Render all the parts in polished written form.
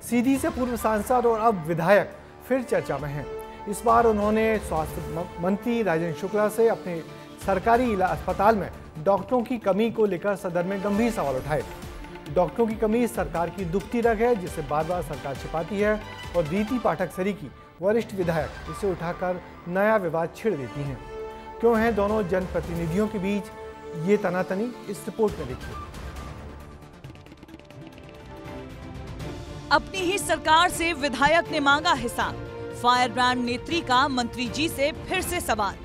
सीधी से पूर्व सांसद और अब विधायक फिर चर्चा में हैं। इस बार उन्होंने स्वास्थ्य मंत्री राजेंद्र शुक्ला से अपने सरकारी अस्पताल में डॉक्टरों की कमी को लेकर सदन में गंभीर सवाल उठाए। डॉक्टरों की कमी सरकार की दुखती रग है, जिसे बार बार सरकार छिपाती है और रीति पाठक सरीकी वरिष्ठ विधायक इसे उठाकर नया विवाद छिड़ देती हैं। क्यों है दोनों जनप्रतिनिधियों के बीच ये तनातनी, इस रिपोर्ट में देखिए। अपनी ही सरकार से विधायक ने मांगा हिसाब। फायर ब्रांड नेत्री का मंत्री जी से फिर से सवाल।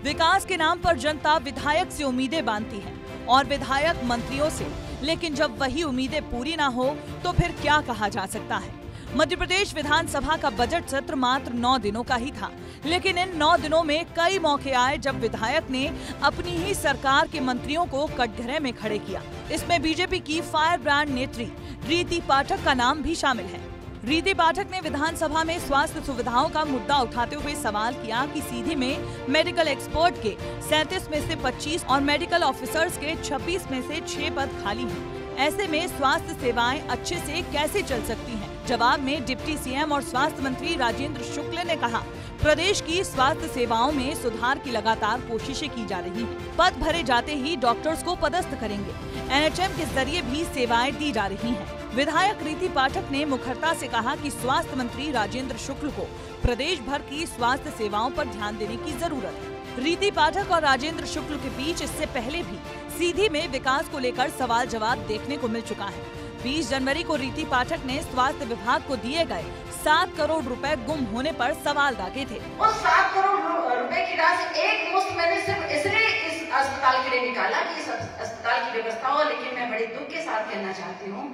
विकास के नाम पर जनता विधायक से उम्मीदें बांधती है और विधायक मंत्रियों से, लेकिन जब वही उम्मीदें पूरी ना हो तो फिर क्या कहा जा सकता है। मध्य प्रदेश विधानसभा का बजट सत्र मात्र 9 दिनों का ही था, लेकिन इन 9 दिनों में कई मौके आए जब विधायक ने अपनी ही सरकार के मंत्रियों को कटघरे में खड़े किया। इसमें बीजेपी की फायर ब्रांड नेत्री रीति पाठक का नाम भी शामिल है। रीति पाठक ने विधानसभा में स्वास्थ्य सुविधाओं का मुद्दा उठाते हुए सवाल किया कि सीधी में मेडिकल एक्सपर्ट के 37 में से 25 और मेडिकल ऑफिसर्स के 26 में से 6 पद खाली हैं। ऐसे में स्वास्थ्य सेवाएं अच्छे से कैसे चल सकती हैं? जवाब में डिप्टी सीएम और स्वास्थ्य मंत्री राजेंद्र शुक्ल ने कहा, प्रदेश की स्वास्थ्य सेवाओं में सुधार की लगातार कोशिशें की जा रही हैं। पद भरे जाते ही डॉक्टर्स को पदस्थ करेंगे। एनएचएम के जरिए भी सेवाएं दी जा रही हैं। विधायक रीति पाठक ने मुखरता से कहा कि स्वास्थ्य मंत्री राजेंद्र शुक्ल को प्रदेश भर की स्वास्थ्य सेवाओं पर ध्यान देने की जरूरत है। रीति पाठक और राजेंद्र शुक्ल के बीच इससे पहले भी सीधी में विकास को लेकर सवाल जवाब देखने को मिल चुका है। 20 जनवरी को रीति पाठक ने स्वास्थ्य विभाग को दिए गए 7 करोड़ रुपए गुम होने पर सवाल दागे थे। उस 7 करोड़ रुपए की राशि एक मुश्त मैंने सिर्फ इसलिए इस अस्पताल के लिए निकाला कि इस अस्पताल की व्यवस्था हो, लेकिन मैं बड़े दुख के साथ कहना चाहती हूँ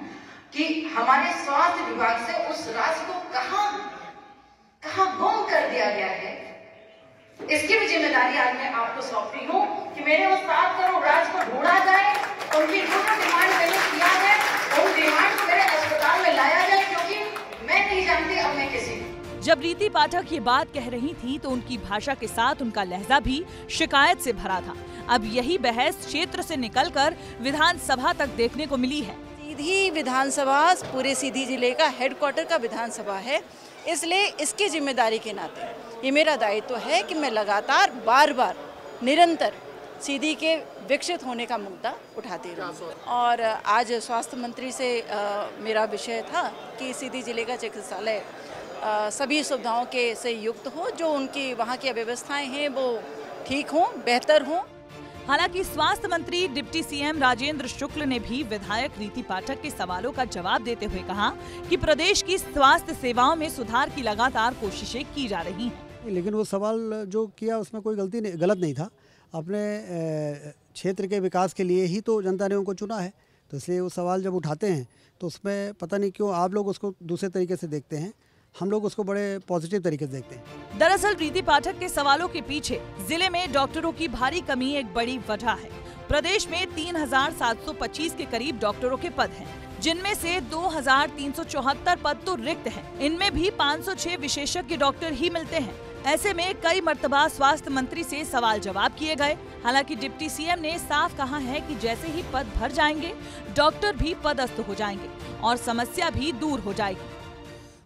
कि हमारे स्वास्थ्य विभाग से उस राशि को कहां गुम कर दिया गया है। इसकी भी जिम्मेदारी आज मैं आपको सौंप रही हूँ कि मेरे उस 7 करोड़ राशि को ढूंढा जाए, उनकी जो डिमांड मैंने किया है उन डिमांड को मेरे अस्पताल में लाया जाए, क्योंकि मैं नहीं जानती अब मैं किसी। जब रीति पाठक ये बात कह रही थी तो उनकी भाषा के साथ उनका लहजा भी शिकायत से भरा था। अब यही बहस क्षेत्र से निकलकर विधानसभा तक देखने को मिली है। सीधी विधानसभा पूरे सीधी जिले का हेडक्वार्टर का विधानसभा है, इसलिए इसकी जिम्मेदारी के नाते ये मेरा दायित्व है कि मैं लगातार बार निरंतर सीधी के विकसित होने का मुद्दा उठाती रहूं। और आज स्वास्थ्य मंत्री से मेरा विषय था कि सीधी जिले का चिकित्सालय सभी सुविधाओं के से युक्त हो, जो उनकी वहाँ की व्यवस्थाएं हैं वो ठीक हों, बेहतर हों। हालांकि स्वास्थ्य मंत्री डिप्टी सीएम राजेंद्र शुक्ल ने भी विधायक रीति पाठक के सवालों का जवाब देते हुए कहा कि प्रदेश की स्वास्थ्य सेवाओं में सुधार की लगातार कोशिशें की जा रही हैं। लेकिन वो सवाल जो किया उसमें कोई गलत नहीं था। अपने क्षेत्र के विकास के लिए ही तो जनता ने उनको चुना है, तो इसलिए वो सवाल जब उठाते हैं तो उसमें पता नहीं क्यों आप लोग उसको दूसरे तरीके से देखते हैं, हम लोग उसको बड़े पॉजिटिव तरीके से देखते हैं। दरअसल रीति पाठक के सवालों के पीछे जिले में डॉक्टरों की भारी कमी एक बड़ी वजह है। प्रदेश में 3725 के करीब डॉक्टरों के पद हैं, जिनमें से 2374 पद तो रिक्त हैं। इनमें भी 506 विशेषज्ञ डॉक्टर ही मिलते हैं। ऐसे में कई मर्तबा स्वास्थ्य मंत्री से सवाल जवाब किए गए। हालांकि डिप्टी सीएम ने साफ कहा है कि जैसे ही पद भर जाएंगे, डॉक्टर भी पदस्थ हो जाएंगे और समस्या भी दूर हो जाएगी।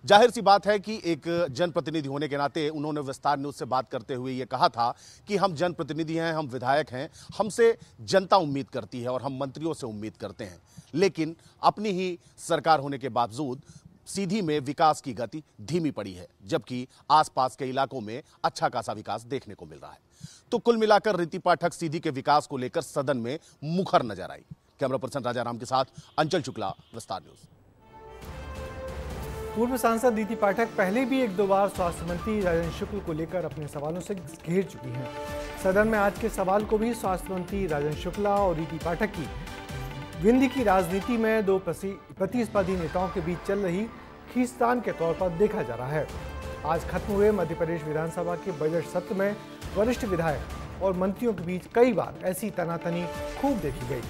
जाहिर सी बात है कि एक जनप्रतिनिधि होने के नाते उन्होंने विस्तार न्यूज से बात करते हुए ये कहा था कि हम जनप्रतिनिधि हैं, हम विधायक हैं, हमसे जनता उम्मीद करती है और हम मंत्रियों से उम्मीद करते हैं। लेकिन अपनी ही सरकार होने के बावजूद सीधी में विकास की गति धीमी पड़ी है, जबकि आसपास के इलाकों में अच्छा खासा विकास देखने को मिल रहा है। तो कुल मिलाकर रीति पाठक सीधी के विकास को लेकर सदन में मुखर नजर आई। कैमरा पर्सन राजाराम के साथ अंचल शुक्ला, विस्तार न्यूज। पूर्व सांसद रीति पाठक पहले भी 1-2 बार स्वास्थ्य मंत्री राजेंद्र शुक्ल को लेकर अपने सवालों से घेर चुकी हैं। सदन में आज के सवाल को भी स्वास्थ्य मंत्री राजेंद्र शुक्ला और रीति पाठक की विंध्य की राजनीति में 2 प्रतिस्पर्धी नेताओं के बीच चल रही खींचतान के तौर पर देखा जा रहा है। आज खत्म हुए मध्य प्रदेश विधानसभा के बजट सत्र में वरिष्ठ विधायक और मंत्रियों के बीच कई बार ऐसी तनातनी खूब देखी गई।